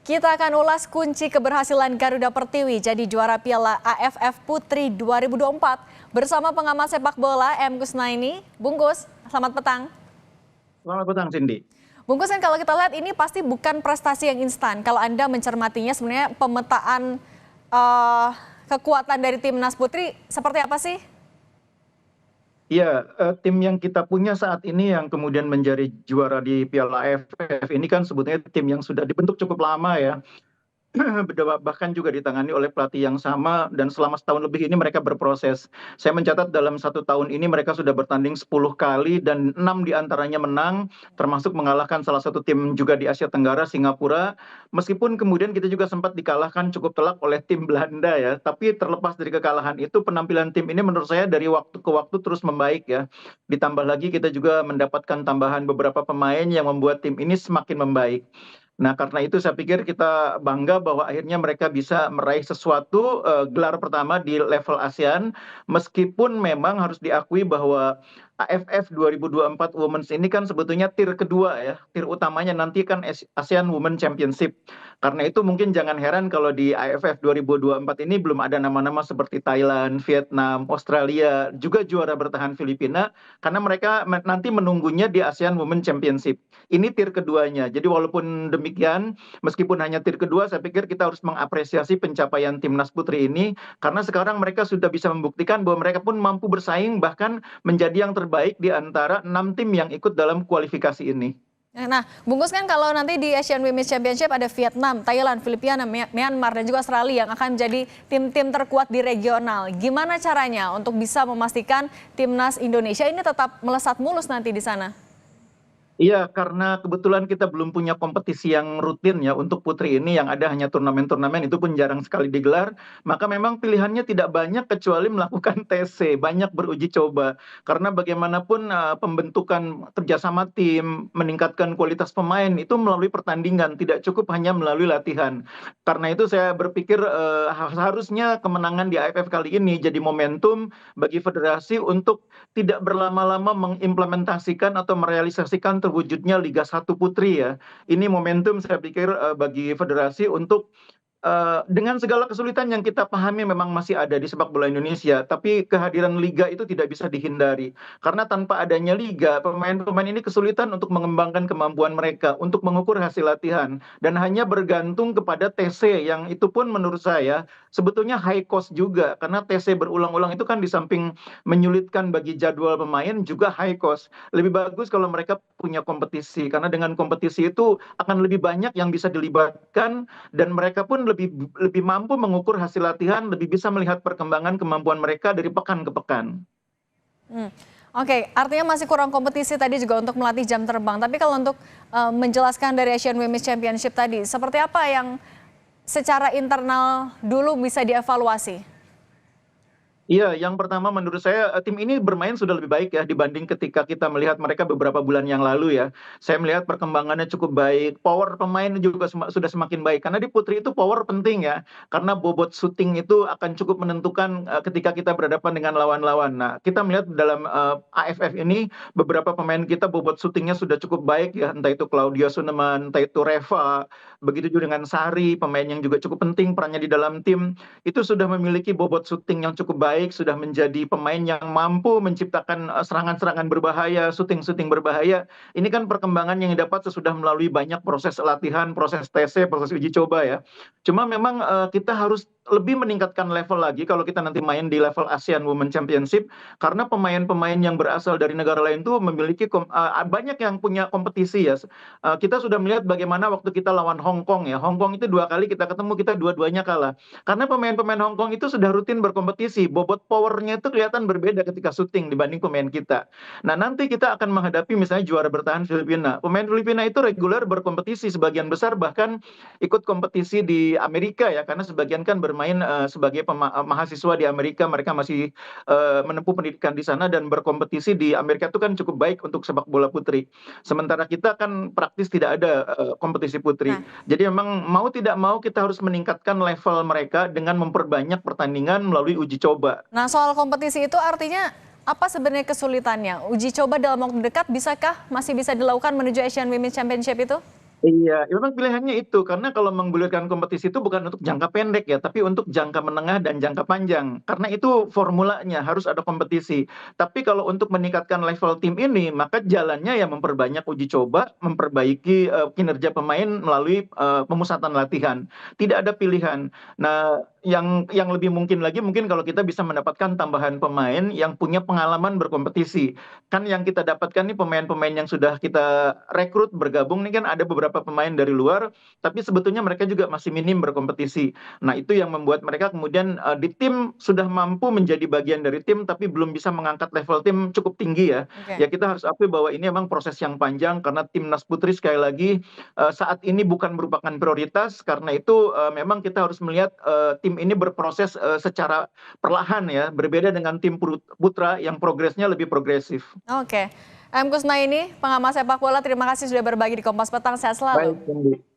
Kita akan ulas kunci keberhasilan Garuda Pertiwi jadi juara Piala AFF Putri 2024 bersama pengamat sepak bola M. Kusnaini. Bungkus, selamat petang. Selamat petang, Cindy. Bungkus, kan kalau kita lihat ini pasti bukan prestasi yang instan. Kalau Anda mencermatinya sebenarnya pemetaan kekuatan dari Timnas Putri seperti apa sih? Iya, tim yang kita punya saat ini yang kemudian menjadi juara di Piala AFF ini kan sebetulnya tim yang sudah dibentuk cukup lama ya. Bahkan juga ditangani oleh pelatih yang sama dan selama setahun lebih ini mereka berproses. Saya mencatat dalam 1 tahun ini mereka sudah bertanding 10 kali dan 6 diantaranya menang, termasuk mengalahkan salah satu tim juga di Asia Tenggara, Singapura. Meskipun kemudian kita juga sempat dikalahkan cukup telak oleh tim Belanda ya, tapi terlepas dari kekalahan itu penampilan tim ini menurut saya dari waktu ke waktu terus membaik ya. Ditambah lagi kita juga mendapatkan tambahan beberapa pemain yang membuat tim ini semakin membaik. Nah, karena itu saya pikir kita bangga bahwa akhirnya mereka bisa meraih sesuatu gelar pertama di level ASEAN, meskipun memang harus diakui bahwa AFF 2024 Women's ini kan sebetulnya tier kedua ya, tier utamanya nanti kan ASEAN Women Championship. Karena itu mungkin jangan heran kalau di AFF 2024 ini belum ada nama-nama seperti Thailand, Vietnam, Australia, juga juara bertahan Filipina, karena mereka nanti menunggunya di ASEAN Women Championship. Ini tier keduanya. Jadi walaupun demikian, meskipun hanya tier kedua, saya pikir kita harus mengapresiasi pencapaian Timnas Putri ini, karena sekarang mereka sudah bisa membuktikan bahwa mereka pun mampu bersaing, bahkan menjadi yang terbaik di antara 6 tim yang ikut dalam kualifikasi ini. Nah, Bungkus, kan kalau nanti di Asian Women's Championship ada Vietnam, Thailand, Filipina, Myanmar, dan juga Australia yang akan menjadi tim-tim terkuat di regional. Gimana caranya untuk bisa memastikan Timnas Indonesia ini tetap melesat mulus nanti di sana? Iya, karena kebetulan kita belum punya kompetisi yang rutin ya untuk putri ini, yang ada hanya turnamen-turnamen, itu pun jarang sekali digelar, maka memang pilihannya tidak banyak kecuali melakukan TC, banyak beruji coba. Karena bagaimanapun pembentukan kerjasama tim, meningkatkan kualitas pemain itu melalui pertandingan, tidak cukup hanya melalui latihan. Karena itu saya berpikir harusnya kemenangan di AFF kali ini jadi momentum bagi federasi untuk tidak berlama-lama mengimplementasikan atau merealisasikan terwujudnya Liga 1 Putri ya. Ini momentum saya pikir bagi federasi untuk dengan segala kesulitan yang kita pahami memang masih ada di sepak bola Indonesia, tapi kehadiran liga itu tidak bisa dihindari. Karena tanpa adanya liga, pemain-pemain ini kesulitan untuk mengembangkan kemampuan mereka, untuk mengukur hasil latihan, dan hanya bergantung kepada TC yang itu pun menurut saya sebetulnya high cost juga, karena TC berulang-ulang itu kan di samping menyulitkan bagi jadwal pemain juga high cost. Lebih bagus kalau mereka punya kompetisi, karena dengan kompetisi itu akan lebih banyak yang bisa dilibatkan dan mereka pun lebih mampu mengukur hasil latihan, lebih bisa melihat perkembangan kemampuan mereka dari pekan ke pekan. Oke, artinya masih kurang kompetisi tadi juga untuk melatih jam terbang. Tapi kalau untuk menjelaskan dari Asian Women's Championship tadi, seperti apa yang secara internal dulu bisa dievaluasi? Iya, yang pertama menurut saya tim ini bermain sudah lebih baik ya dibanding ketika kita melihat mereka beberapa bulan yang lalu ya. Saya melihat perkembangannya cukup baik, power pemain juga sudah semakin baik. Karena di Putri itu power penting ya, karena bobot shooting itu akan cukup menentukan ketika kita berhadapan dengan lawan-lawan. Nah, kita melihat dalam AFF ini beberapa pemain kita bobot shootingnya sudah cukup baik ya, entah itu Claudia Suneman, entah itu Reva, begitu juga dengan Sari, pemain yang juga cukup penting perannya di dalam tim, itu sudah memiliki bobot shooting yang cukup baik, sudah menjadi pemain yang mampu menciptakan serangan-serangan berbahaya, shooting-shooting berbahaya. Ini kan perkembangan yang didapat sesudah melalui banyak proses latihan, proses TC, proses uji coba ya. Cuma memang kita harus lebih meningkatkan level lagi kalau kita nanti main di level ASEAN Women Championship, karena pemain-pemain yang berasal dari negara lain itu memiliki banyak yang punya kompetisi ya. Kita sudah melihat bagaimana waktu kita lawan Hong Kong ya. Hong Kong itu 2 kali kita ketemu, kita dua-duanya kalah. Karena pemain-pemain Hong Kong itu sudah rutin berkompetisi, bobot powernya itu kelihatan berbeda ketika syuting dibanding pemain kita. Nah, nanti kita akan menghadapi misalnya juara bertahan Filipina. Pemain Filipina itu reguler berkompetisi, sebagian besar bahkan ikut kompetisi di Amerika ya, karena sebagian kan bermain sebagai mahasiswa di Amerika, mereka masih menempuh pendidikan di sana dan berkompetisi di Amerika itu kan cukup baik untuk sepak bola putri. Sementara kita kan praktis tidak ada kompetisi putri. Jadi memang mau tidak mau kita harus meningkatkan level mereka dengan memperbanyak pertandingan melalui uji coba. Nah, soal kompetisi itu artinya apa sebenarnya kesulitannya? Uji coba dalam waktu dekat masih bisa dilakukan menuju Asian Women's Championship itu? Iya, memang pilihannya itu, karena kalau menggulirkan kompetisi itu bukan untuk jangka pendek ya, tapi untuk jangka menengah dan jangka panjang. Karena itu formulanya, harus ada kompetisi. Tapi kalau untuk meningkatkan level tim ini, maka jalannya ya memperbanyak uji coba, memperbaiki kinerja pemain melalui pemusatan latihan. Tidak ada pilihan. Nah, yang lebih mungkin lagi mungkin kalau kita bisa mendapatkan tambahan pemain yang punya pengalaman berkompetisi. Kan yang kita dapatkan nih pemain-pemain yang sudah kita rekrut bergabung nih kan ada beberapa pemain dari luar, tapi sebetulnya mereka juga masih minim berkompetisi. Nah, itu yang membuat mereka kemudian di tim sudah mampu menjadi bagian dari tim, tapi belum bisa mengangkat level tim cukup tinggi ya. Oke. Ya kita harus akui bahwa ini memang proses yang panjang karena timnas putri sekali lagi saat ini bukan merupakan prioritas, karena itu memang kita harus melihat tim ini berproses secara perlahan ya, berbeda dengan tim putra yang progresnya lebih progresif. Oke. M. Kusnaini, pengamat sepak bola, terima kasih sudah berbagi di Kompas Petang. Sehat selalu. Baik, Cindy.